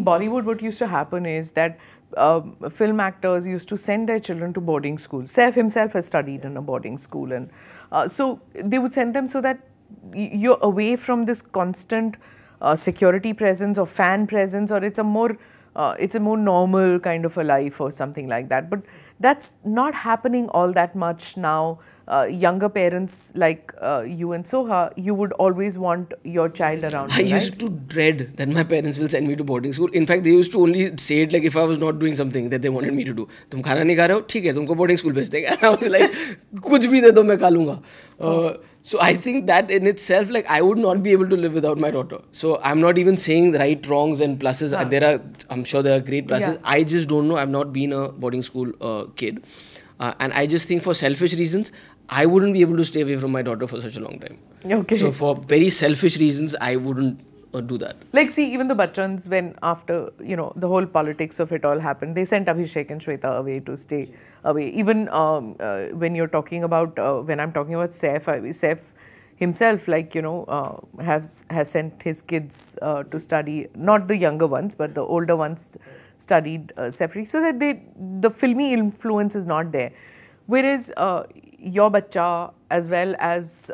Bollywood, what used to happen is that film actors used to send their children to boarding school. Saif himself has studied in a boarding school, and so they would send them so that you're away from this constant security presence or fan presence, or it's a more normal kind of a life or something like that. But that's not happening all that much now. Younger parents like you and Soha, you would always want your child around you, I used to dread that my parents will send me to boarding school. In fact, they used to only say it like if I was not doing something that they wanted me to do. तुम खाना नहीं खा रहे हो, ठीक है, तुमको boarding school भेज देंगे. I was like, कुछ भी दे दो मैं खा लूँगा. So I think that in itself, like I would not be able to live without my daughter. So I'm not even saying the right, wrongs and pluses. I'm sure there are great pluses. Yeah. I just don't know. I've not been a boarding school kid. And I just think for selfish reasons, I wouldn't be able to stay away from my daughter for such a long time. Okay. So for very selfish reasons, I wouldn't do that. Like, see, even the Bachchans, when after, the whole politics of it all happened, they sent Abhishek and Shweta away to stay away. Even when you're talking about, when I'm talking about Saif himself, like, has sent his kids to study, not the younger ones, but the older ones studied separately, so that the filmy influence is not there. Whereas your bacha, as well as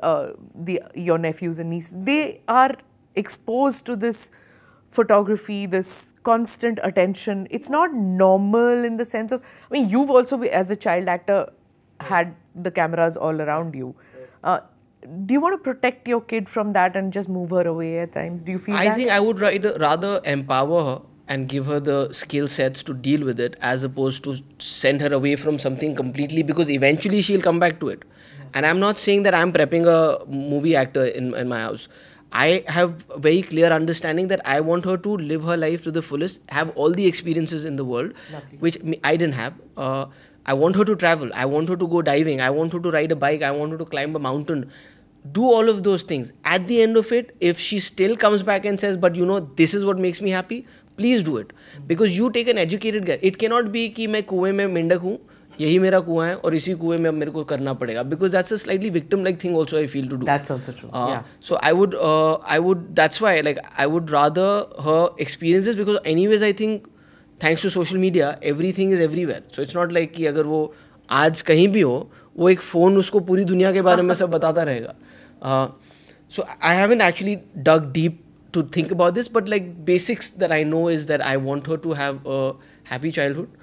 your nephews and nieces, they are exposed to this photography, this constant attention. It's not normal in the sense of, I mean, you've also, as a child actor, had the cameras all around you. Do you want to protect your kid from that and just move her away at times? Do you feel that? I think I would rather empower her and give her the skill sets to deal with it, as opposed to send her away from something completely, because eventually she'll come back to it. And I'm not saying that I'm prepping a movie actor in my house. I have a very clear understanding that I want her to live her life to the fullest, have all the experiences in the world, which I didn't have. I want her to travel. I want her to go diving. I want her to ride a bike. I want her to climb a mountain. Do all of those things. At the end of it, if she still comes back and says, but this is what makes me happy, please do it. Because you take an educated guy. It cannot be कि मैं कुएं में मेंढक हूँ, यही मेरा कुआं है और इसी कुएं में अब मेरे को करना पड़ेगा. Because that's a slightly victim-like thing also, I feel, to do. That's also true. Yeah. So I would. That's why, like, I would rather her experience this, because anyways I think thanks to social media everything is everywhere. So it's not like कि अगर वो आज कहीं भी हो, वो एक phone उसको पूरी दुनिया के बारे में सब बताता रहेगा. So I haven't actually dug deep to think about this, but like basics that I know is that I want her to have a happy childhood.